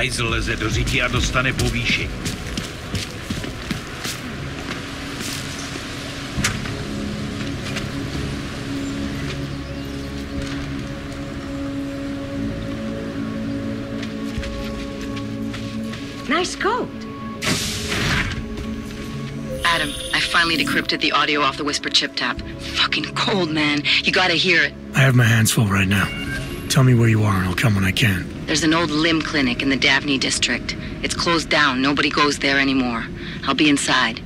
hajzl leze do řiti a dostane povýšení. Nice coat. Adam, I finally decrypted the audio off the Whisper chip tap. Fucking cold, man. You gotta hear it. I have my hands full right now. Tell me where you are and I'll come when I can. There's an old limb clinic in the Daphne district. It's closed down. Nobody goes there anymore. I'll be inside.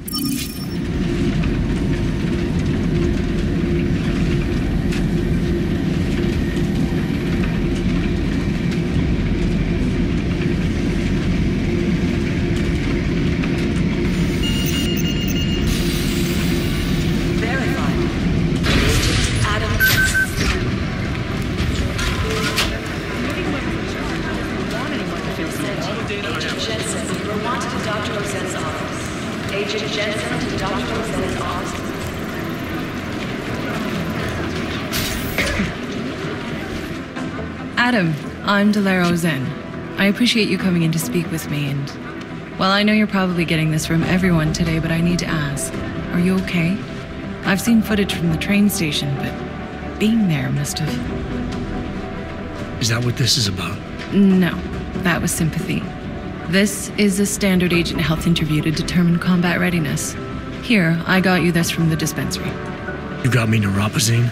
Adam, I'm Auzenne. I appreciate you coming in to speak with me, and well, I know you're probably getting this from everyone today, but I need to ask, are you okay? I've seen footage from the train station, but being there must have... Is that what this is about? No, that was sympathy. This is a standard agent health interview to determine combat readiness. Here, I got you this from the dispensary. You got me neuropazine?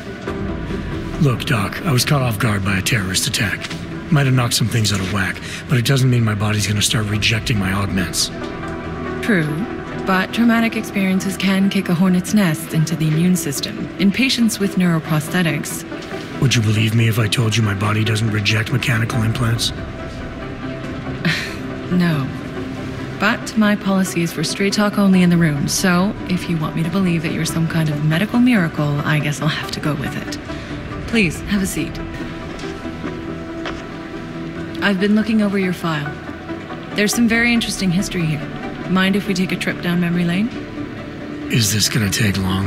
Look, Doc, I was caught off guard by a terrorist attack. Might have knocked some things out of whack, but it doesn't mean my body's gonna start rejecting my augments. True, but traumatic experiences can kick a hornet's nest into the immune system in patients with neuroprosthetics. Would you believe me if I told you my body doesn't reject mechanical implants? No. But my policy is for straight talk only in the room, so if you want me to believe that you're some kind of medical miracle, I guess I'll have to go with it. Please, have a seat. I've been looking over your file. There's some very interesting history here. Mind if we take a trip down memory lane? Is this gonna take long?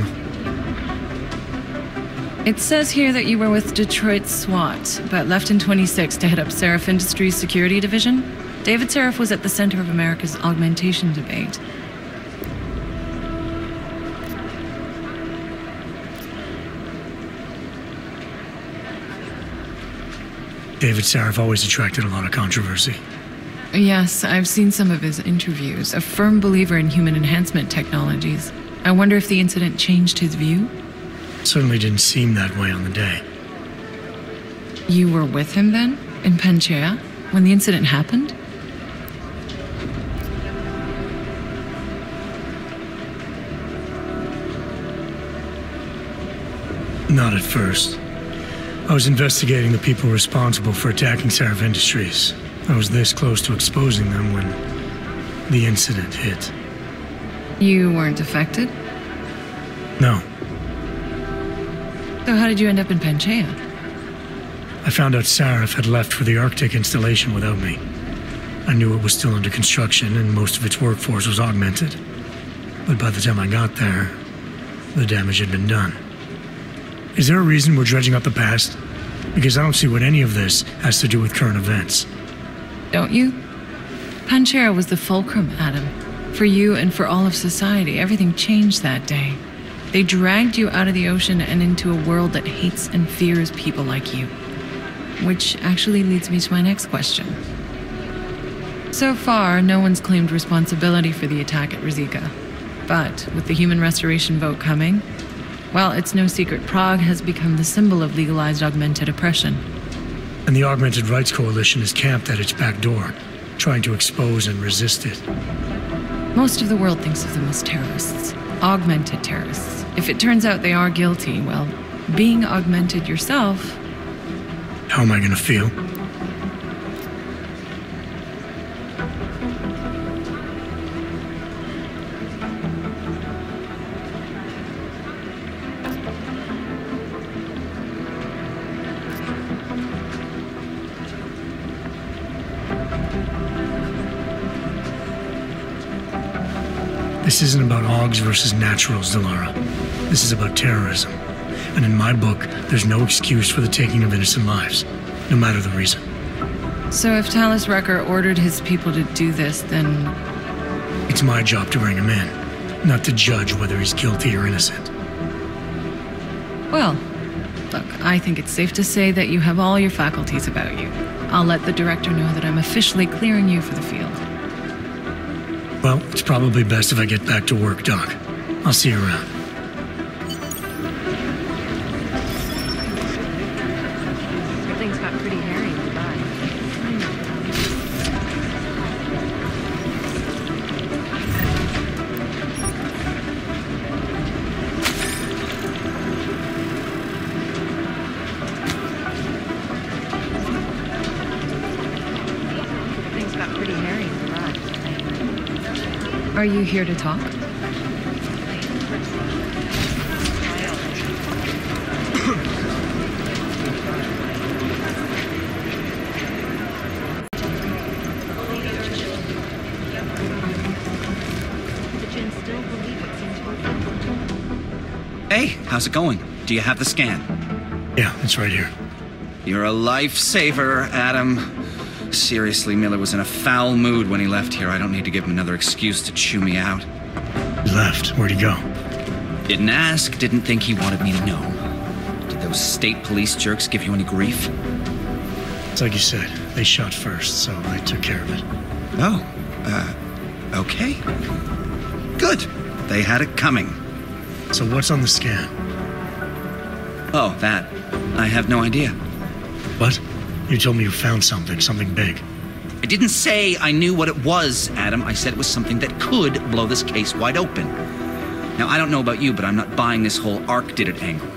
It says here that you were with Detroit SWAT, but left in 26 to head up Seraph Industries' security division. David Seraph was at the center of America's augmentation debate. David Seraph always attracted a lot of controversy. Yes, I've seen some of his interviews. A firm believer in human enhancement technologies. I wonder if the incident changed his view? Certainly didn't seem that way on the day. You were with him then? In Panchea? When the incident happened? Not at first. I was investigating the people responsible for attacking Seraph Industries. I was this close to exposing them when the incident hit. You weren't affected? No. So how did you end up in Panchea? I found out Seraph had left for the Arctic installation without me. I knew it was still under construction and most of its workforce was augmented. But by the time I got there, the damage had been done. Is there a reason we're dredging up the past? Because I don't see what any of this has to do with current events. Don't you? Panchea was the fulcrum, Adam. For you and for all of society, everything changed that day. They dragged you out of the ocean and into a world that hates and fears people like you. Which actually leads me to my next question. So far, no one's claimed responsibility for the attack at Rizika. But with the human restoration vote coming, well, it's no secret Prague has become the symbol of legalized augmented oppression. And the Augmented Rights Coalition is camped at its back door, trying to expose and resist it. Most of the world thinks of them as terrorists. Augmented terrorists. If it turns out they are guilty, well, being augmented yourself... How am I gonna feel? This isn't about Augs versus naturals, Delara. This is about terrorism. And in my book, there's no excuse for the taking of innocent lives, no matter the reason. So if Talus Wrecker ordered his people to do this, then... It's my job to bring him in, not to judge whether he's guilty or innocent. Well, look, I think it's safe to say that you have all your faculties about you. I'll let the director know that I'm officially clearing you for the field. Well, it's probably best if I get back to work, Doc. I'll see you around. Things got pretty hairy in the back. Things got pretty hairy in the back. Are you here to talk? Hey, how's it going? Do you have the scan? Yeah, it's right here. You're a lifesaver, Adam. Seriously, Miller was in a foul mood when he left here. I don't need to give him another excuse to chew me out. He left. Where'd he go? Didn't ask, didn't think he wanted me to know. Did those state police jerks give you any grief? It's like you said. They shot first, so I took care of it. Oh, okay. Good. They had it coming. So what's on the scan? Oh, that. I have no idea. What? You told me you found something big. I didn't say I knew what it was, Adam. I said it was something that could blow this case wide open. Now, I don't know about you, but I'm not buying this whole ARC did it angle.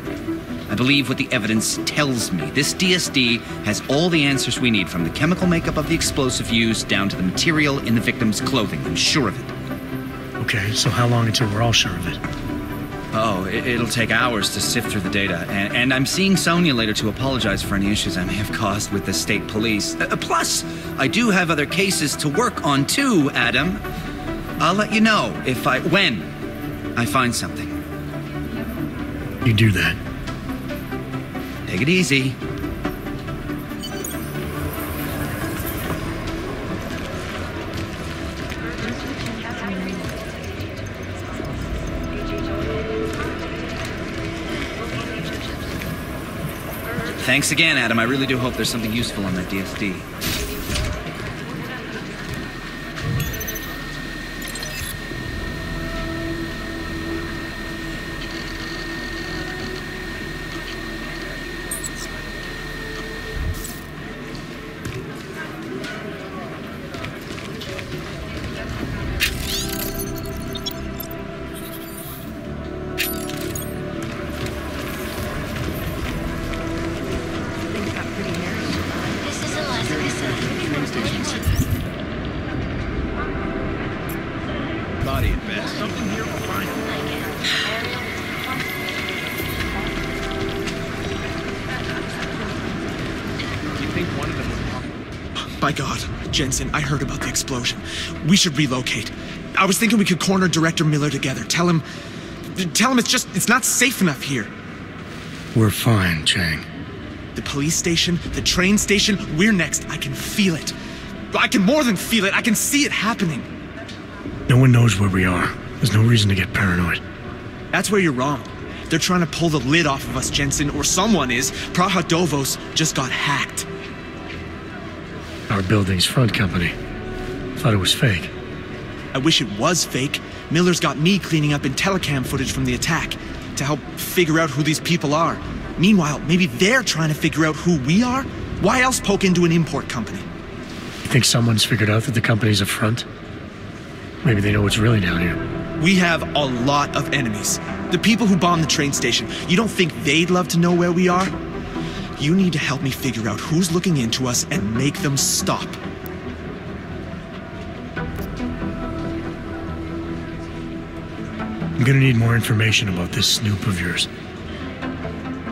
I believe what the evidence tells me. This DSD has all the answers we need, from the chemical makeup of the explosive used down to the material in the victim's clothing. I'm sure of it. Okay, so how long until we're all sure of it? Oh, it'll take hours to sift through the data. And I'm seeing Sonia later to apologize for any issues I may have caused with the state police. Plus, I do have other cases to work on too, Adam. I'll let you know when I find something. You do that. Take it easy. Thanks again, Adam. I really do hope there's something useful on that DSD. Body at best. Something here will find it. You think one of them was... By God, Jensen, I heard about the explosion. We should relocate. I was thinking we could corner Director Miller together. Tell him it's not safe enough here. We're fine, Chang. The police station, the train station, we're next. I can feel it. I can more than feel it. I can see it happening. No one knows where we are. There's no reason to get paranoid. That's where you're wrong. They're trying to pull the lid off of us, Jensen, or someone is. Praha Dovos just got hacked. Our building's front company. Thought it was fake. I wish it was fake. Miller's got me cleaning up IntelliCam footage from the attack to help figure out who these people are. Meanwhile, maybe they're trying to figure out who we are? Why else poke into an import company? You think someone's figured out that the company's a front? Maybe they know what's really down here. We have a lot of enemies. The people who bombed the train station. You don't think they'd love to know where we are? You need to help me figure out who's looking into us and make them stop. I'm gonna need more information about this snoop of yours.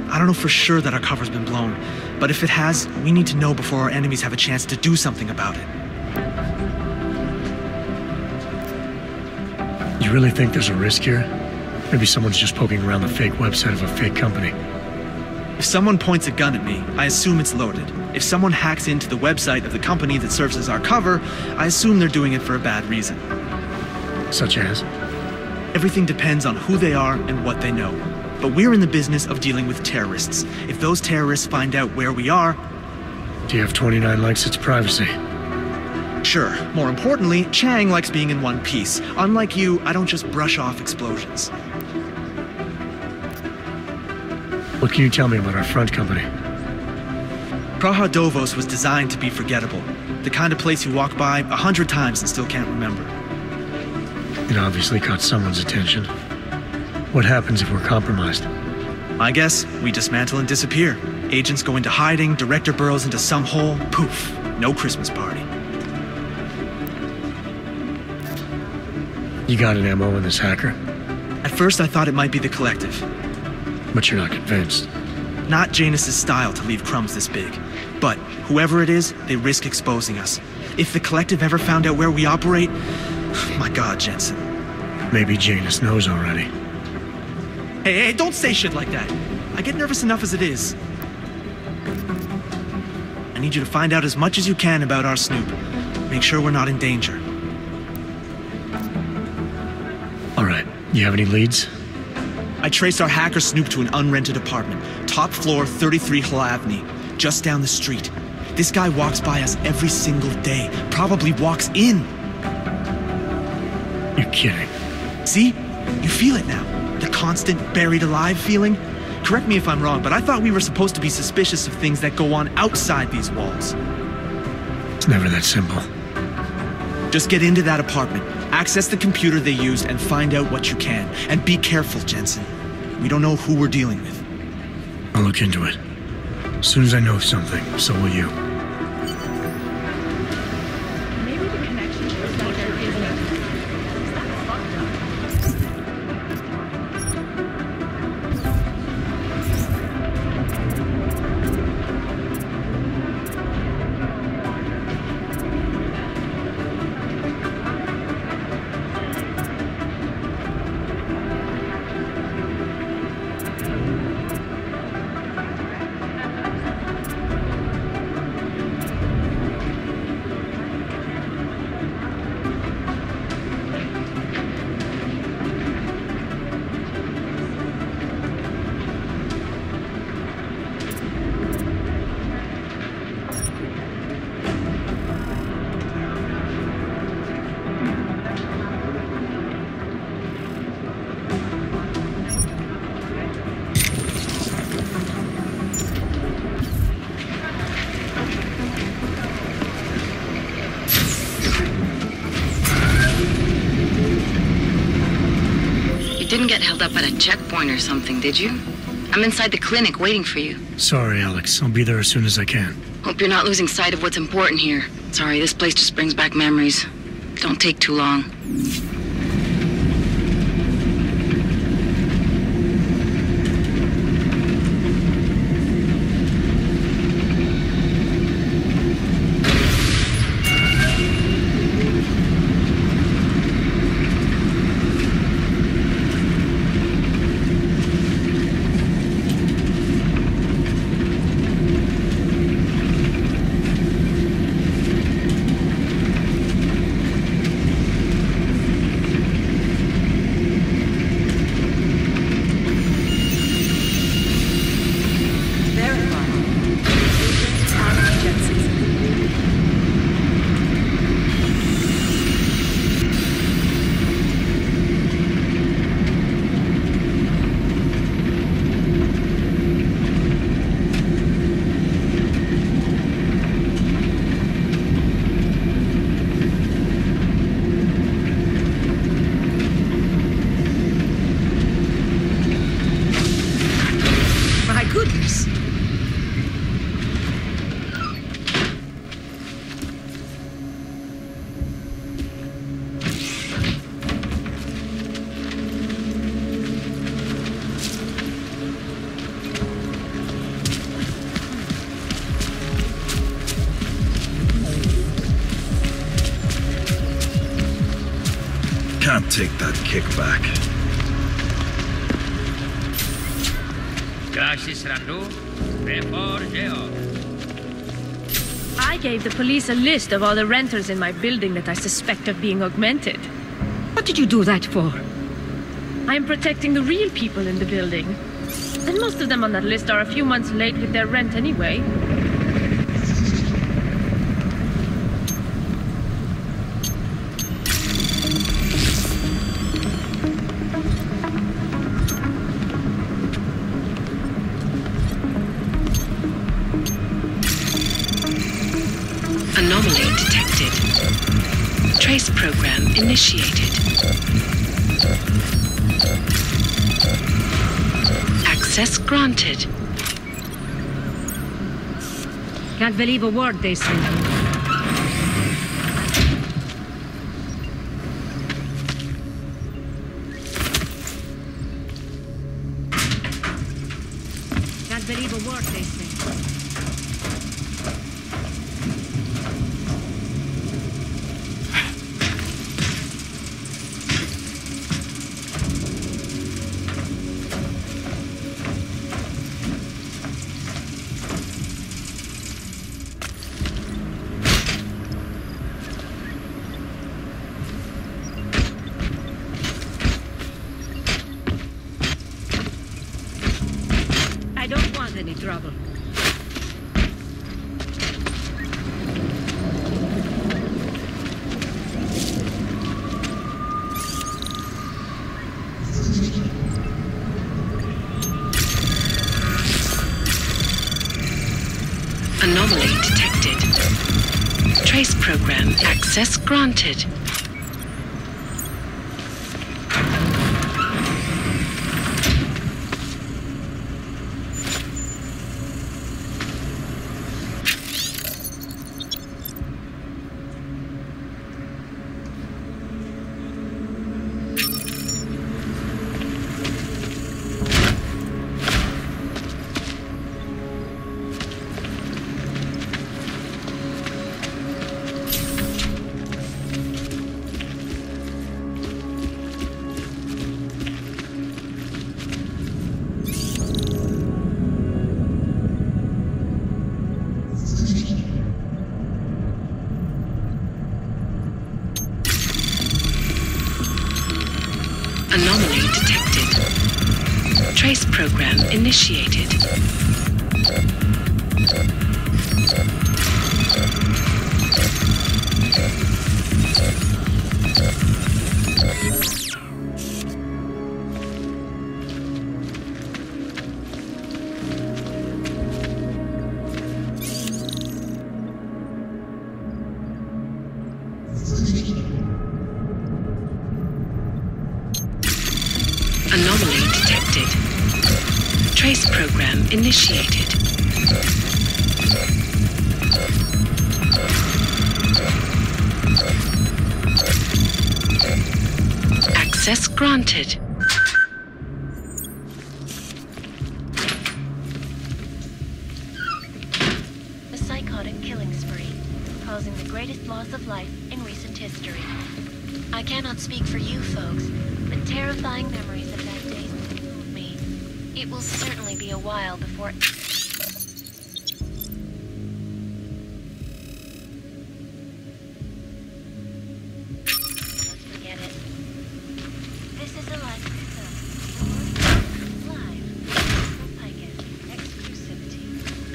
I don't know for sure that our cover's been blown, but if it has, we need to know before our enemies have a chance to do something about it. You really think there's a risk here? Maybe someone's just poking around the fake website of a fake company. If someone points a gun at me, I assume it's loaded. If someone hacks into the website of the company that serves as our cover, I assume they're doing it for a bad reason. Such as? Everything depends on who they are and what they know. But we're in the business of dealing with terrorists. If those terrorists find out where we are... Do you have 29 likes its privacy? Sure. More importantly, Chang likes being in one piece. Unlike you, I don't just brush off explosions. What can you tell me about our front company? Praha Dovos was designed to be forgettable. The kind of place you walk by 100 times and still can't remember. It obviously caught someone's attention. What happens if we're compromised? I guess we dismantle and disappear. Agents go into hiding, director burrows into some hole, poof, no Christmas party. You got an MO in this hacker? At first I thought it might be the Collective. But you're not convinced. Not Janus's style to leave crumbs this big. But whoever it is, they risk exposing us. If the Collective ever found out where we operate... My God, Jensen. Maybe Janus knows already. Hey, don't say shit like that. I get nervous enough as it is. I need you to find out as much as you can about our Snoop. Make sure we're not in danger. All right. You have any leads? I traced our hacker Snoop to an unrented apartment. Top floor, 33 Hlavny. Just down the street. This guy walks by us every single day. Probably walks in. You're kidding. See? You feel it now. The constant buried alive feeling? Correct me if I'm wrong, but I thought we were supposed to be suspicious of things that go on outside these walls. It's never that simple. Just get into that apartment, access the computer they used, and find out what you can. And be careful, Jensen. We don't know who we're dealing with. I'll look into it. As soon as I know something, so will you. Maybe the connection to the center isn't... That's fucked up. Didn't get held up at a checkpoint or something, did you? I'm inside the clinic waiting for you. Sorry, Alex. I'll be there as soon as I can. Hope you're not losing sight of what's important here. Sorry, this place just brings back memories. Don't take too long. Can't take that kickback. I gave the police a list of all the renters in my building that I suspect of being augmented. What did you do that for? I am protecting the real people in the building. And most of them on that list are a few months late with their rent anyway. Anomaly detected. Trace program initiated. Access granted. Can't believe a word they say. Can't believe a word they say. I don't want any trouble. Anomaly detected. Trace program access granted. Anomaly detected. Trace program initiated. Anomaly detected. Trace program initiated. Access granted. A psychotic killing spree, causing the greatest loss of life in recent history. I cannot speak for you folks, but terrifying memories of that day still move me. It will certainly be a while before... Let's forget it. This is a life itself. Live. I get exclusivity,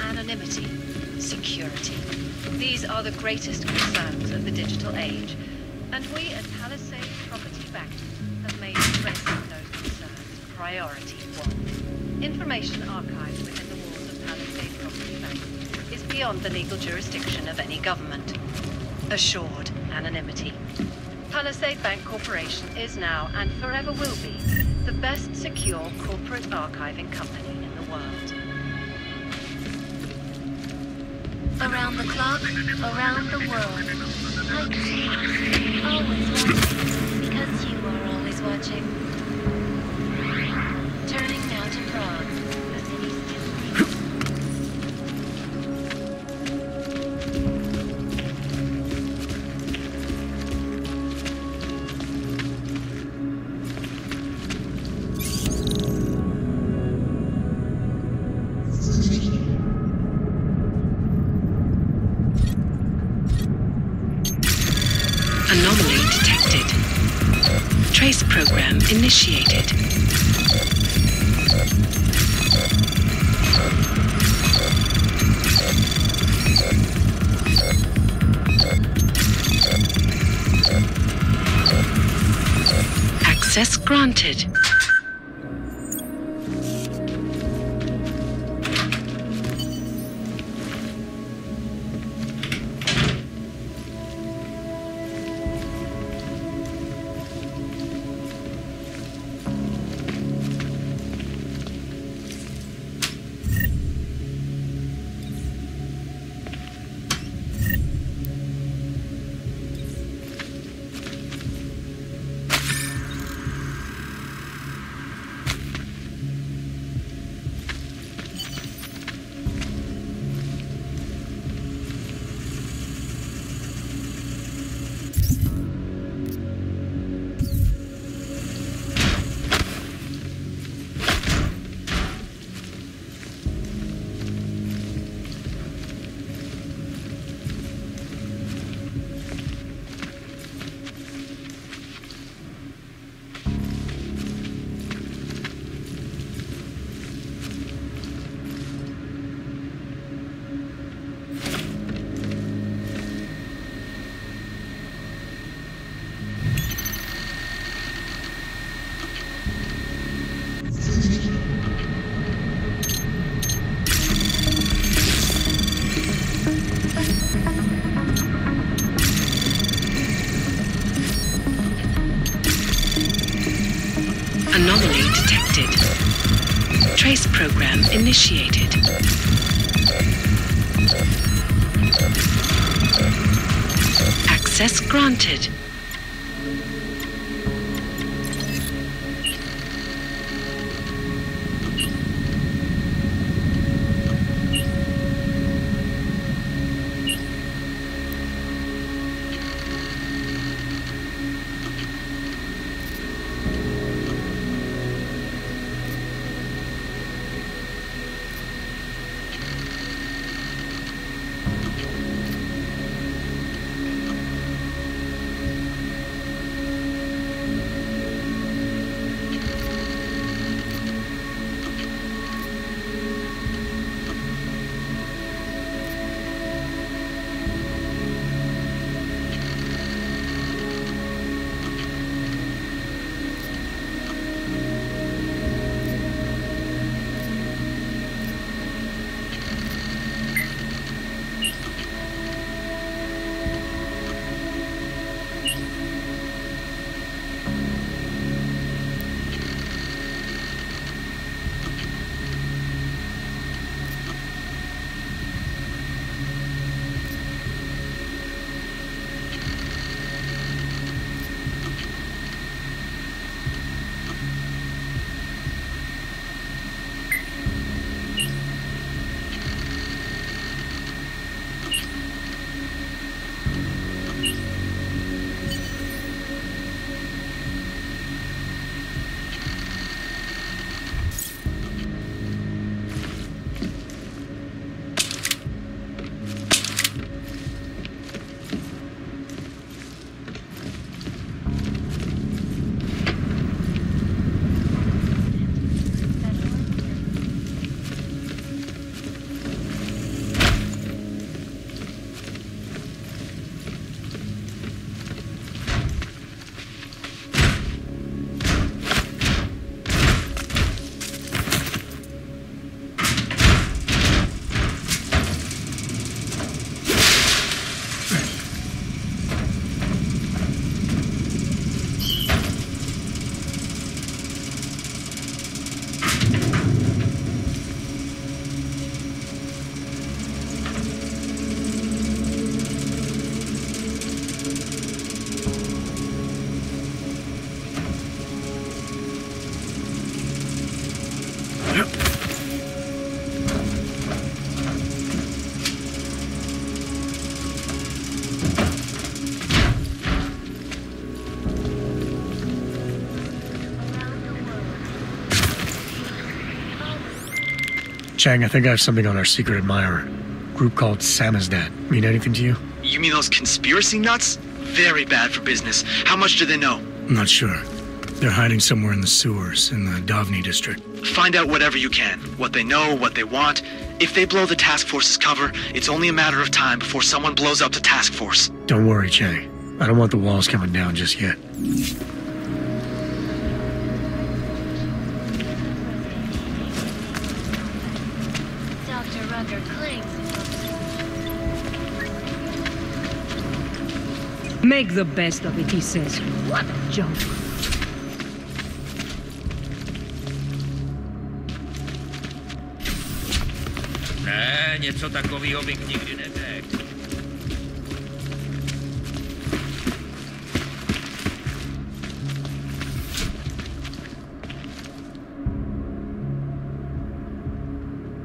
anonymity, security. These are the greatest concerns of the digital age. And we at Palisade Property Bank have made addressing those concerns priority one. Information archived within the walls of Palisade Property Bank is beyond the legal jurisdiction of any government. Assured anonymity. Palisade Bank Corporation is now and forever will be the best secure corporate archiving company in the world. Around the clock, around the world. Like you, always watching, because you are always watching. Turning now to Prague, the city still. detected. Trace program initiated. Access granted. Anomaly detected. Trace program initiated. Access granted. Chang, I think I have something on our secret admirer. Group called Samizdat. Mean anything to you? You mean those conspiracy nuts? very bad for business. How much do they know? I'm not sure. They're hiding somewhere in the sewers in the Dovni district. Find out whatever you can. What they know, what they want. If they blow the task force's cover, it's only a matter of time before someone blows up the task force. Don't worry, Che. I don't want the walls coming down just yet. Dr. Rucker claims it. Make the best of it, he says. What junk. Ne, něco takového bych nikdy neřekl.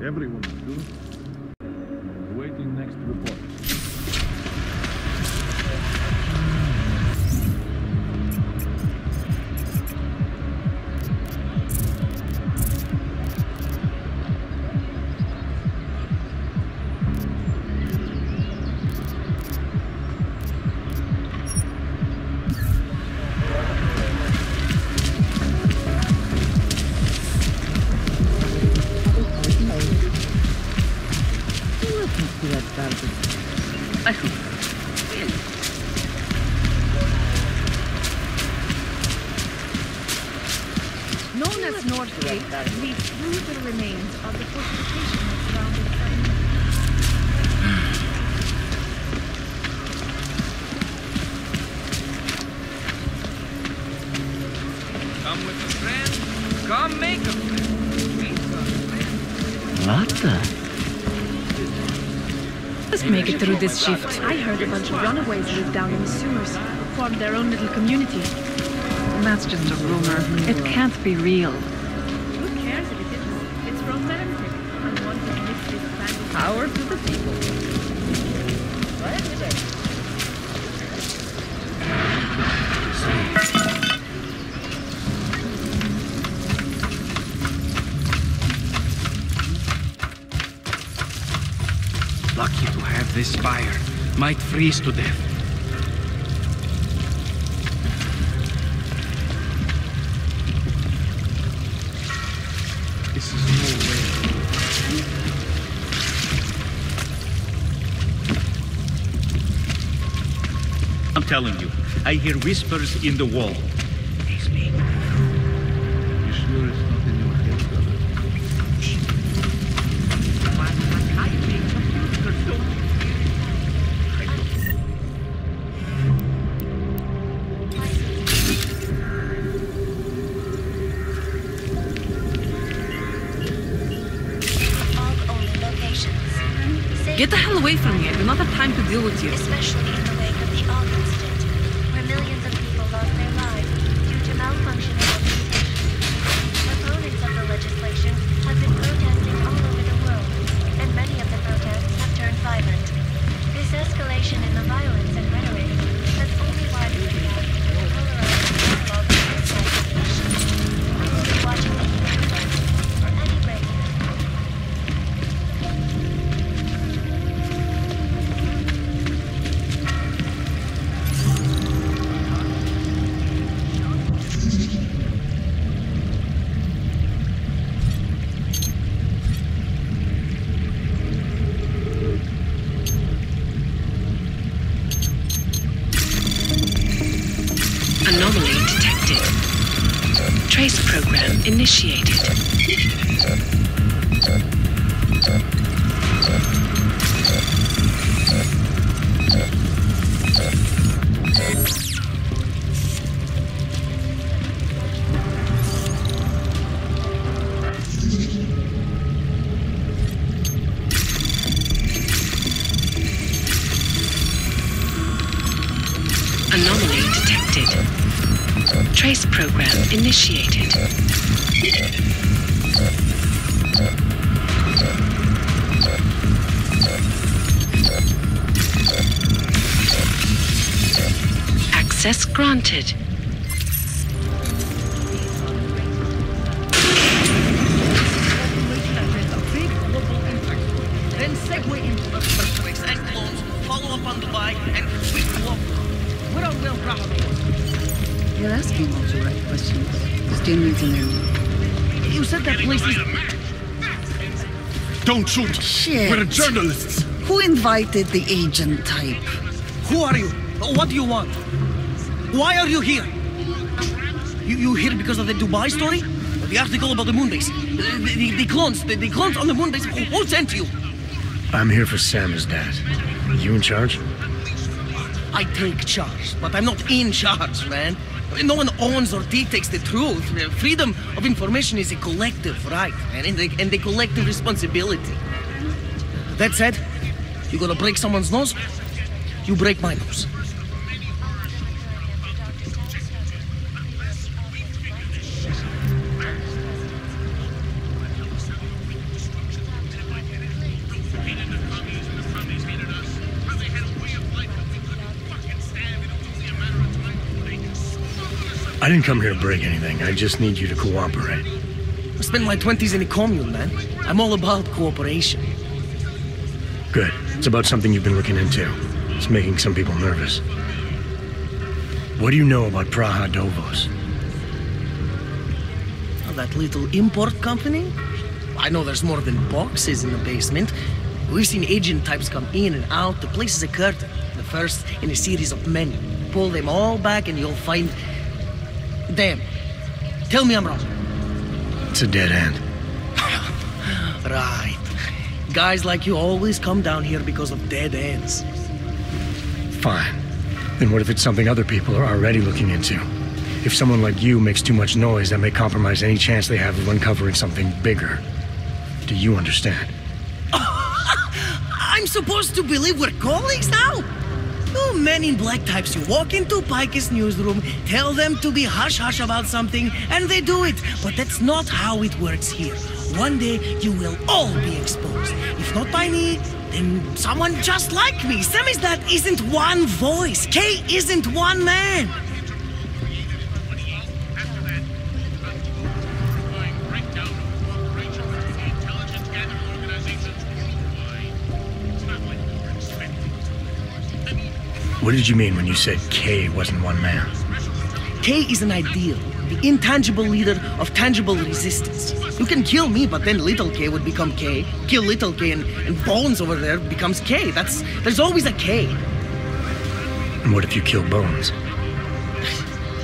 Everyone's good. Waiting next report. Known as North Gate, leads through the remains of the fortification that surrounded the Come with a friend. Come make a friend. Let's make it through this shift. I heard a bunch of runaways lived down in the sewers, formed their own little community. That's just a rumor. It can't be real. Who cares if it isn't? It's romantic. I want to mix this fantasy. Power to the people. Lucky to have this fire. Might freeze to death. This is no way. I'm telling you, I hear whispers in the wall. They speak. You sure it's not in your head, brother? Get the hell away from me. I do not have time to deal with you. Especially in the wake of the Auzenne incident, where millions of people lost their lives due to malfunctioning implementation. Opponents of the legislation have been protesting all over the world, and many of the protests have turned violent. This escalation in the violence and rhetoric has only widened the gap in the polarizing dialogue of this legislation. We will be watching the hearing at any rate. Anomaly detected. Trace program initiated. Anomaly detected. Trace program initiated. Access granted. Then segue into earthquakes and clones, follow up on Dubai, and sweep you up. Where are Will Brown? You're asking all the right questions. Still need to know. You said that place is... Don't shoot! Shit. We're journalists! Who invited the agent type? Who are you? What do you want? Why are you here? You here because of the Dubai story? The article about the moon base? The clones on the moon base? Who sent you? I'm here for Sam's dad. You in charge? I take charge, but I'm not in charge, man. No one owns or dictates the truth. Freedom of information is a collective right, man, and a collective responsibility. That said, you gonna break someone's nose? You break my nose. I didn't come here to break anything. I just need you to cooperate. I spent my 20s in a commune, man. I'm all about cooperation. Good. It's about something you've been looking into. It's making some people nervous. What do you know about Praha Dovos? Oh, that little import company? I know there's more than boxes in the basement. We've seen agent types come in and out. The place is a curtain. The first in a series of many. Pull them all back and you'll find... Damn. Tell me I'm wrong. It's a dead end. Right. Guys like you always come down here because of dead ends. Fine. Then what if it's something other people are already looking into? If someone like you makes too much noise, that may compromise any chance they have of uncovering something bigger. Do you understand? I'm supposed to believe we're colleagues now? You men in black types, you walk into Pike's newsroom, tell them to be hush-hush about something, and they do it. But that's not how it works here. One day, you will all be exposed. If not by me, then someone just like me. Samizdat isn't one voice. K isn't one man. What did you mean when you said K wasn't one man? K is an ideal, the intangible leader of tangible resistance. You can kill me, but then little K would become K. Kill little K and Bones over there becomes K. There's always a K. And what if you kill Bones?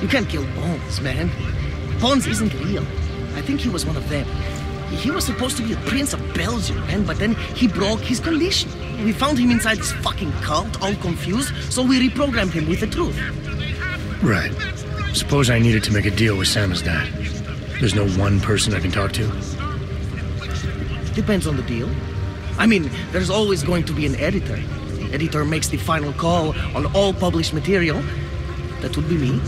You can't kill Bones, man. Bones isn't real. I think he was one of them. He was supposed to be a prince of Belgium, man, but then he broke his condition. We found him inside this fucking cult, all confused, so we reprogrammed him with the truth. Right. Suppose I needed to make a deal with Samizdat. There's no one person I can talk to? Depends on the deal. I mean, there's always going to be an editor. The editor makes the final call on all published material. That would be me.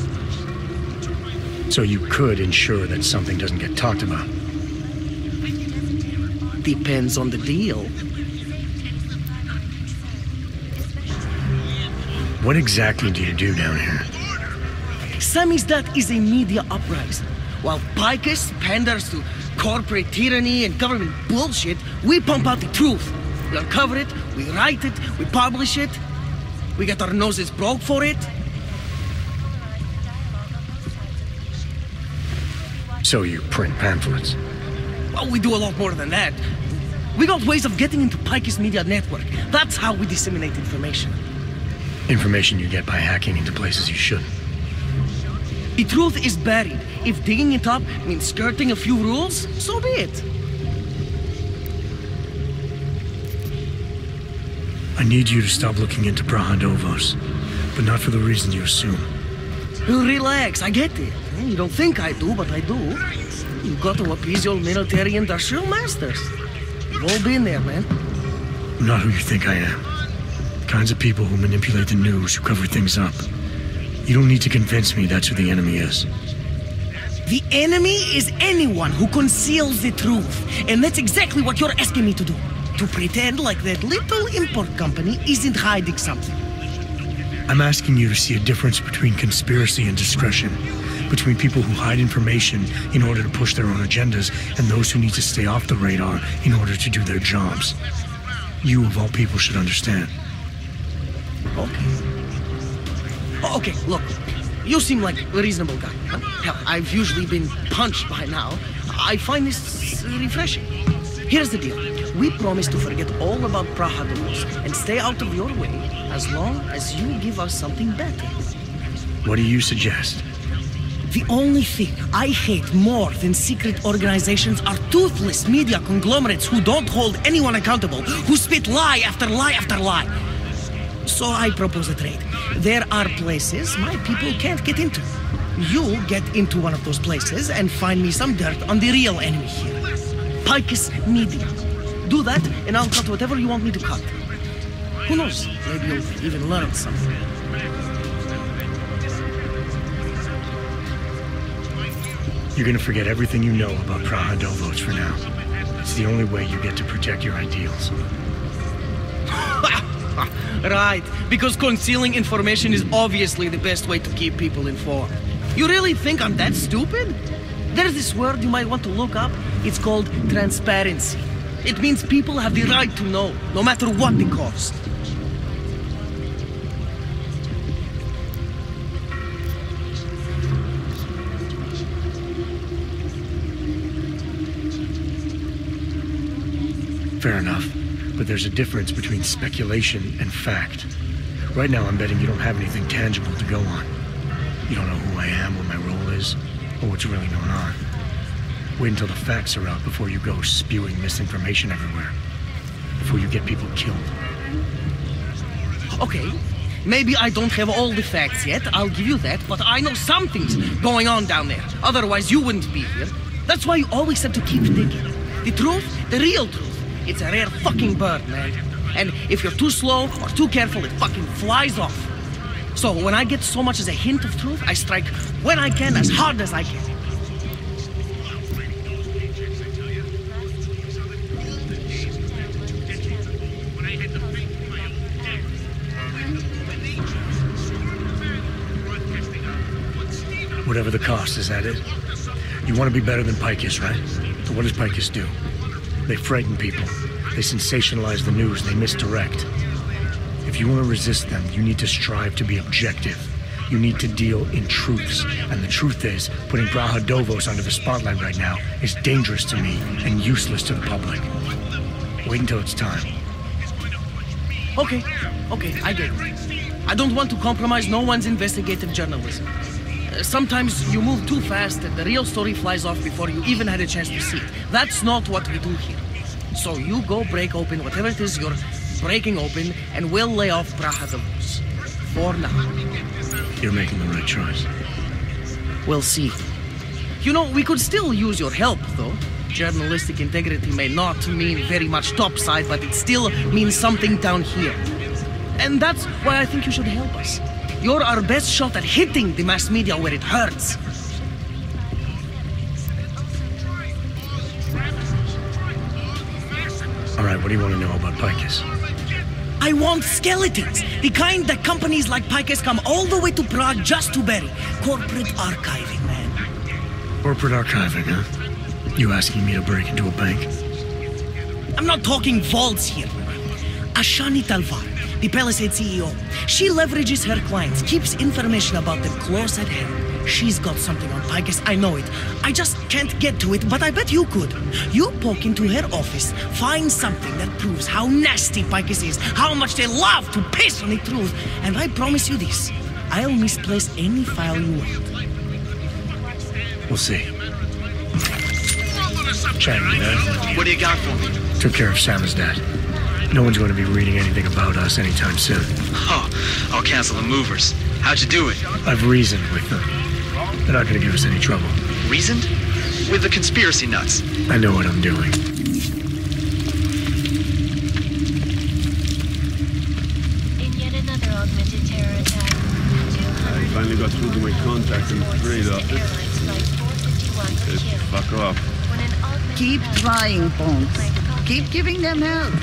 So you could ensure that something doesn't get talked about? Depends on the deal. What exactly do you do down here? Samizdat is a media uprising. While Picus panders to corporate tyranny and government bullshit, we pump out the truth. We uncover it, we write it, we publish it. We get our noses broke for it. So you print pamphlets? Well, we do a lot more than that. We got ways of getting into Picus media network. That's how we disseminate information. Information you get by hacking into places you shouldn't. The truth is buried. If digging it up means skirting a few rules, so be it. I need you to stop looking into Praha Dovos, but not for the reasons you assume. Relax, I get it. You don't think I do, but I do. You got to appease your military industrial masters. We've all been there, man. I'm not who you think I am. The kinds of people who manipulate the news, who cover things up. You don't need to convince me that's who the enemy is. The enemy is anyone who conceals the truth. And that's exactly what you're asking me to do. To pretend like that little import company isn't hiding something. I'm asking you to see a difference between conspiracy and discretion. Between people who hide information in order to push their own agendas and those who need to stay off the radar in order to do their jobs. You, of all people, should understand. Okay. Okay, look. You seem like a reasonable guy. Huh? Hell, I've usually been punched by now. I find this refreshing. Here's the deal. We promise to forget all about Praha Dolos and stay out of your way as long as you give us something better. What do you suggest? The only thing I hate more than secret organizations are toothless media conglomerates who don't hold anyone accountable, who spit lie after lie after lie. So I propose a trade. There are places my people can't get into. You get into one of those places and find me some dirt on the real enemy here. Picus Media. Do that, and I'll cut whatever you want me to cut. Who knows? Maybe you'll even learn something. You're gonna forget everything you know about Praha Dolos for now. It's the only way you get to protect your ideals. Right, because concealing information is obviously the best way to keep people informed. You really think I'm that stupid? There's this word you might want to look up. It's called transparency. It means people have the right to know, no matter what the cost. Fair enough, but there's a difference between speculation and fact. Right now I'm betting you don't have anything tangible to go on. You don't know who I am, what my role is, or what's really going on. Wait until the facts are out before you go spewing misinformation everywhere. Before you get people killed. Okay, maybe I don't have all the facts yet, I'll give you that, but I know something's going on down there. Otherwise you wouldn't be here. That's why you always have to keep digging. The truth, the real truth. It's a rare fucking bird, man. And if you're too slow or too careful, it fucking flies off. So when I get so much as a hint of truth, I strike when I can, as hard as I can. Whatever the cost, is that it? You want to be better than Picus, right? So what does Picus do? They frighten people. They sensationalize the news. They misdirect. If you want to resist them, you need to strive to be objective. You need to deal in truths. And the truth is, putting Praha Dolos under the spotlight right now is dangerous to me and useless to the public. Wait until it's time. Okay, I get it. I don't want to compromise no one's investigative journalism. Sometimes you move too fast and the real story flies off before you even had a chance to see it. That's not what we do here. So you go break open whatever it is you're breaking open, and we'll lay off Praha Dolos. For now. You're making the right choice. We'll see. You know, we could still use your help, though. Journalistic integrity may not mean very much topside, but it still means something down here. And that's why I think you should help us. You're our best shot at hitting the mass media where it hurts. All right, what do you want to know about Picus? I want skeletons. The kind that companies like Picus come all the way to Prague just to bury. Corporate archiving, man. Corporate archiving, huh? You asking me to break into a bank? I'm not talking vaults here. Ashani Talvar, the Palisade CEO. She leverages her clients, keeps information about them close at hand. She's got something on Picus, I know it. I just can't get to it, but I bet you could. You poke into her office, find something that proves how nasty Picus is, how much they love to piss on the truth, and I promise you this, I'll misplace any file you want. We'll see. Chang, man. What do you got for me? Took care of Samizdat. No one's going to be reading anything about us anytime soon. Oh, I'll cancel the movers. How'd you do it? I've reasoned with them. They're not going to give us any trouble. Reasoned? With the conspiracy nuts. I know what I'm doing. In yet another augmented terror attack, I finally got through to my contact in the trade office. Said, fuck off. Keep trying, Ponce. Keep giving them help.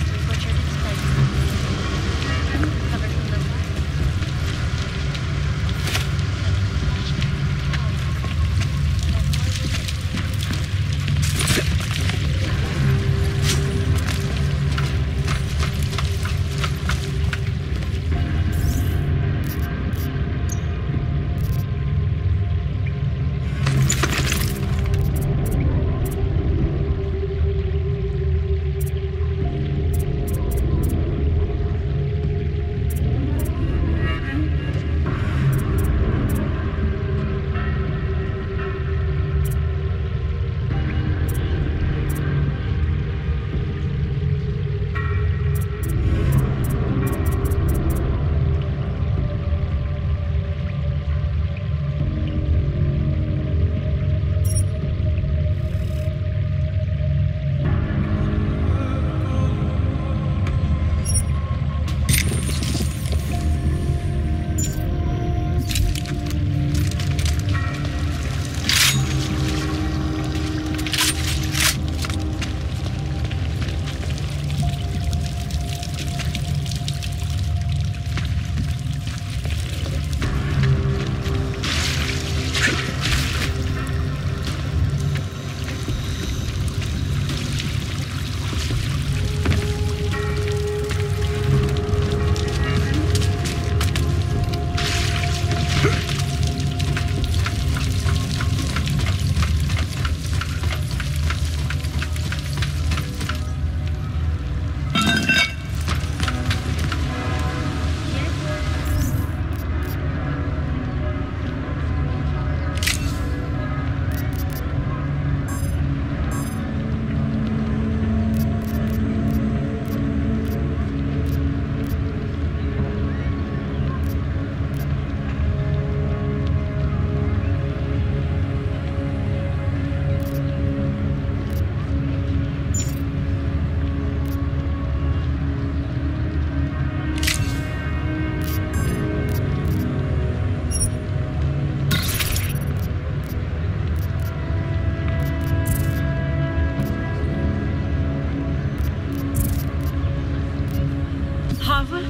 Father?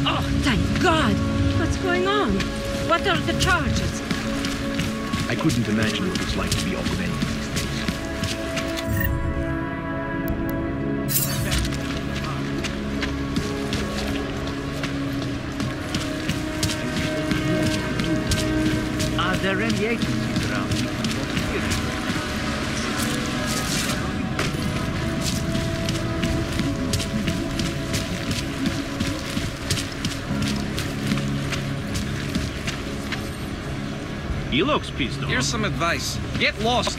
Oh, thank God! What's going on? What are the charges? I couldn't imagine what it's like to be Auzenne. Are there any agencies around? He looks pissed off. Here's some advice. Get lost.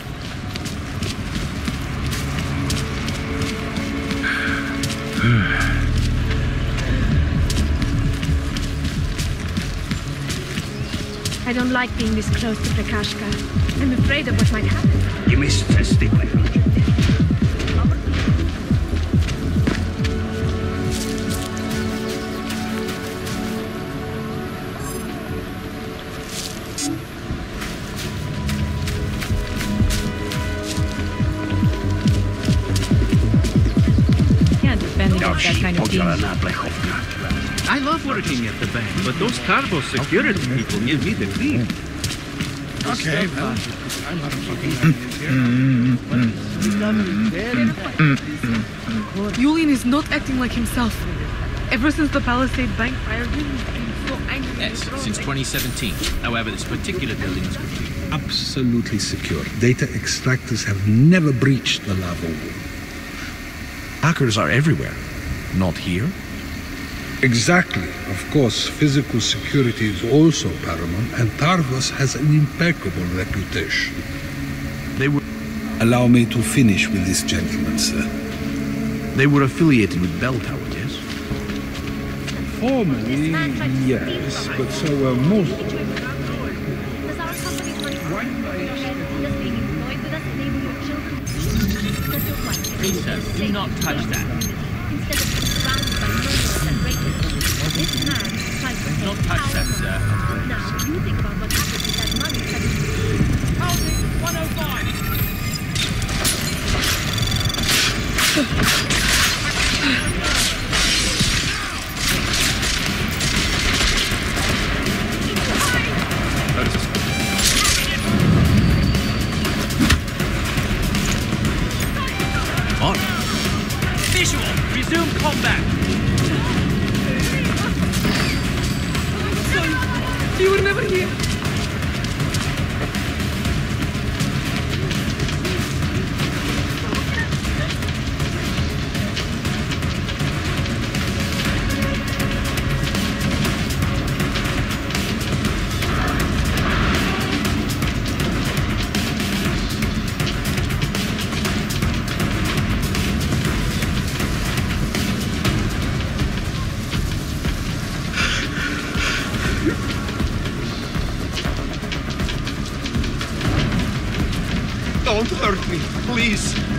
I don't like being this close to Prakashka. I'm afraid of what might happen. You missed testing, my friend. Can't defend against that kind of team. I love working at the bank, but those Carbo security people give me the creep. Okay, well, I'm not a fucking Julian is not acting like himself. Ever since the Palisade Bank fire, he's been so angry. Yes, since 2017. However, this particular building is complete. absolutely secure. Data extractors have never breached the lava wall. Hackers are everywhere. Not here? Exactly. Of course, physical security is also paramount, and Tarvos has an impeccable reputation. They were... Allow me to finish with this gentleman, sir. They were affiliated with Bell Tower, yes? Formerly, yes, but so were most... Lisa, do not touch that. Don't touch that, sir. Now, you think about what happens with that money that is... Housing 105! On. Visual! Resume combat! You were never here. Don't hurt me, please.